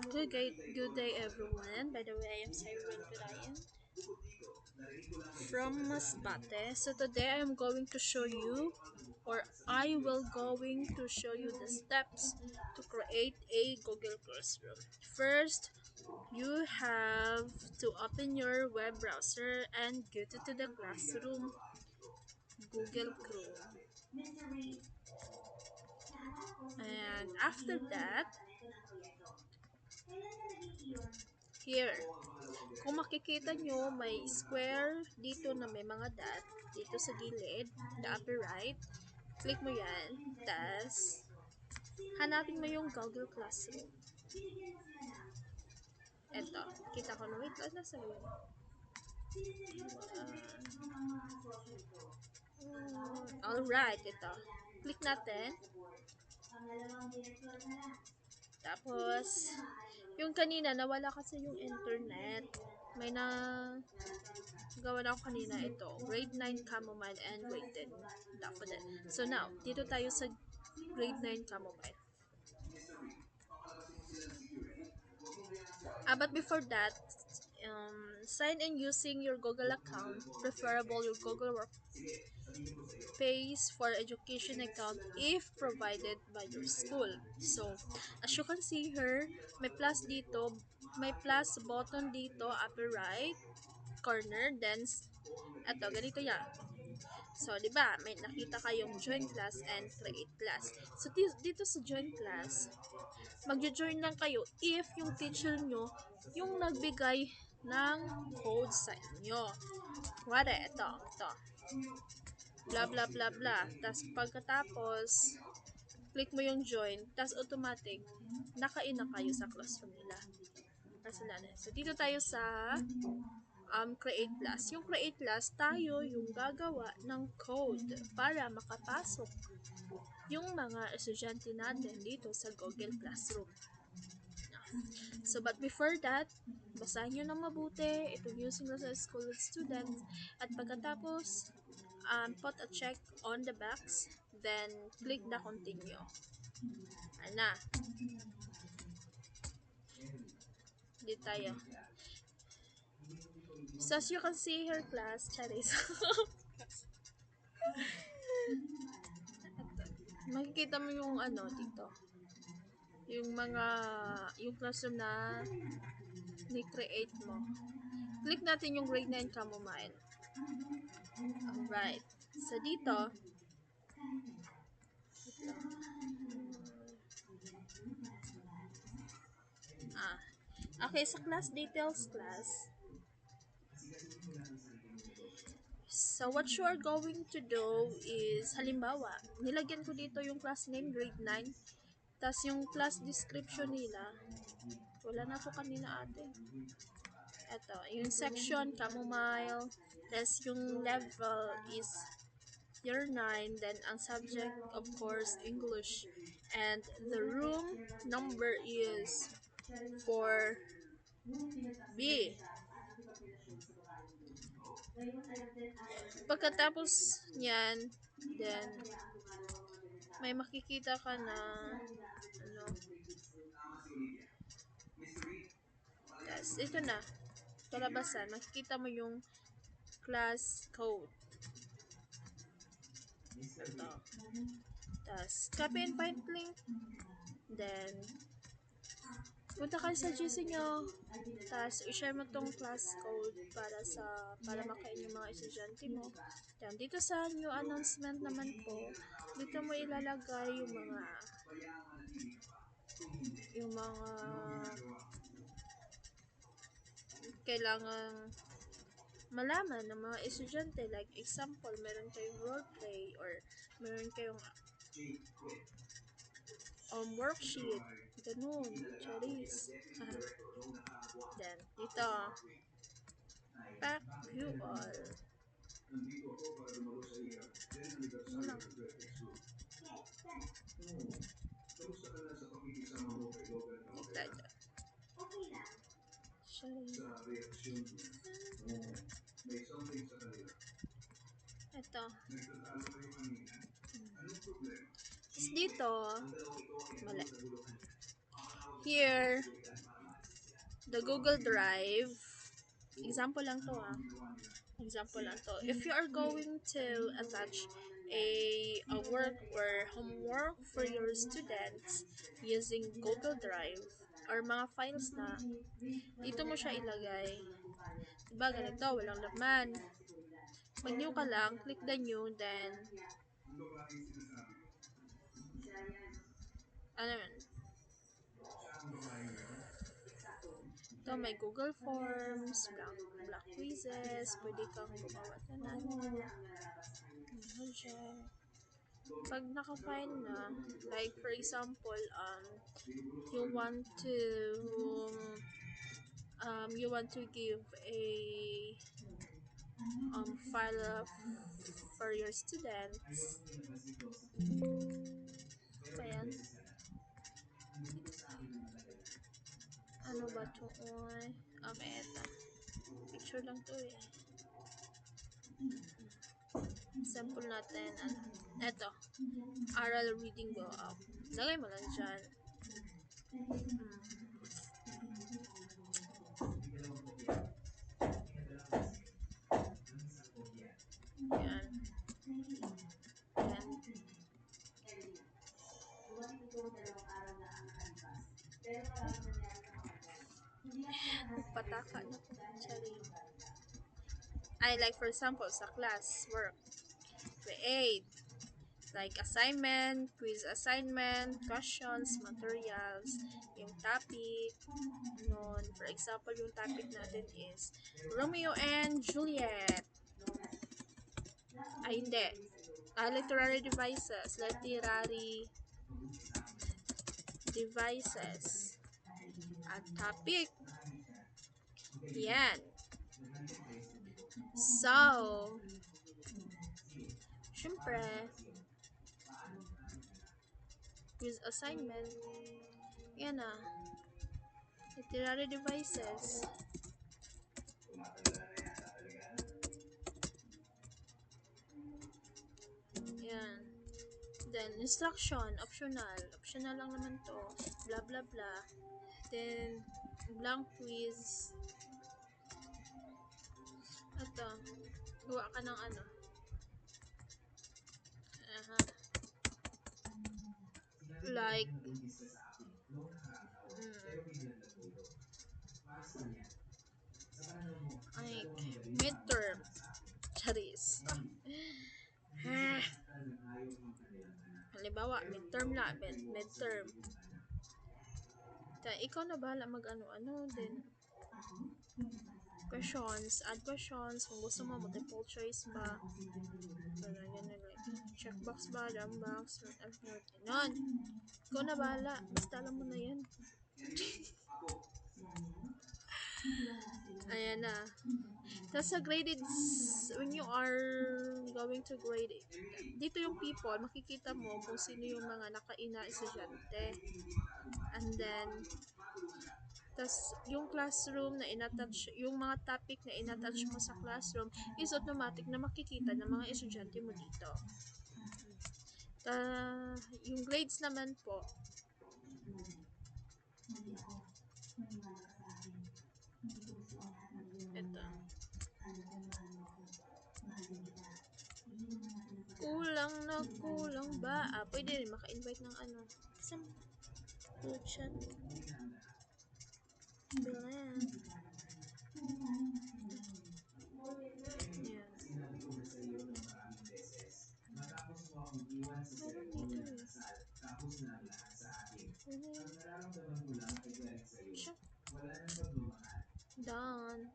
Good day everyone. By the way, I'm Cyril Pirayan from Masbate. So today I'm going to show you, or I will going to show you the steps to create a Google Classroom. First, you have to open your web browser and go to the Classroom Google Chrome. And after that, here, kung makikita nyo, may square dito na may mga dot dito sa gilid, the upper right. Click mo yan. Tas, hanapin mo yung Google Classroom. Eto, kita ko na. Wait, nasa yun? Alright, ito. Click natin. Tapos, yung kanina, nawala kasi yung internet. May na gawa na ako kanina ito. Grade 9 Chamomile and grade 10 Daffodil. So now, dito tayo sa grade 9 Chamomile. But before that, sign in using your Google account, preferable your Google Workspace for Education account if provided by your school. So, as you can see here, may plus dito, may plus button dito, upper right corner, then, eto, ganito yan. So, di ba, may nakita kayong join class and create class. So, dito sa join class, magjo-join lang kayo if yung teacher nyo yung nagbigay ng code sa inyo. Wala, ito. Blah, blah, blah, blah. Tapos, pagkatapos, click mo yung join, tapos automatic, naka-in na kayo sa classroom nila. So, dito tayo sa create class. Yung create class, tayo yung gagawa ng code para makapasok yung mga estudyante natin dito sa Google Classroom. So, but before that, basahin nyo ng mabuti itong using sa school with students. At pagkatapos, put a check on the box, then click the continue. Ana. Dito tayo. So, as you can see here, class, Charis. Makikita mo yung dito. Yung classroom na ni-create mo. Click natin yung grade 9 Chamomile. Alright. So, dito, okay, sa class details class, so what you are going to do is, halimbawa, nilagyan ko dito yung class name grade 9, tas yung class description nila, wala na ako kanina ate. Ito, yung section, chamomile, tas yung level is year 9, then ang subject, of course, English, and the room number is 4B. Pagkatapos niyan, then may makikita ka na yes, ito na kalabasan, makikita mo yung class code. Ito. Tapos, copy and paste link. Then, punta kayo sa GC nyo. Tapos, i-share mo tong class code para makain yung mga estudyante mo. Then, dito sa new announcement naman po, dito mo ilalagay yung mga kailangan malaman ng mga estudyante, like example, meron kayong roleplay or meron kayong worksheet, ganun, charis. Then, dito, pack you all. Ito. Tapos dito, mali. Here, the Google Drive, example lang to ah. Example lang to. If you are going to attach a work or homework for your students using Google Drive or mga files na, dito mo siya ilagay. Diba ganito, walang laman. Mag-new ka lang, click the new, then ano yun? Ito may Google Forms, black quizzes, pwede kang gumawa ng ano, project. Pag naka-find na, like for example, you want to give a file for your students. Pa yan? Ano ba to? Eto. Picture lang to eh. Sample natin. Ano? Eto. Aral reading go up. Lagay mo lang dyan. Yan. Yan. Pataka na po. Sorry. I like for example sa class work. Create like assignment, quiz assignment, questions, materials, yung topic, nun. For example, yung topic natin is Romeo and Juliet. Ay, hindi. Literary devices. Literary devices. At topic. Yan. So, syempre, quiz assignment. Yan na. Literary devices. Yan. Then, instruction, optional. Optional lang naman to. Blah, blah, blah. Then, blank quiz. Ito. Gawa ka ng ano. Like, like, midterm. Charis. Halimbawa, midterm na. Midterm. Ikaw na bahala mag-ano-ano. Then, questions. Add questions. Kung gusto mo, multiple choice ba? Ganyan, like, checkbox ba? Dumbox? Ganon. Ikaw na bahala. Basta alam mo na yan. Ayan na. Tapos sa graded, when you are going to grade it, dito yung people, makikita mo kung sino yung mga nakaina estudyante. And then, tas yung classroom na inattach, yung mga topic na inattach mo sa classroom is automatic na makikita ng mga estudyante mo dito. Yung grades naman po, ito. Kulang ba? Pwede rin maka-invite ng ano. Sa chat. Bilan. Yan. Done.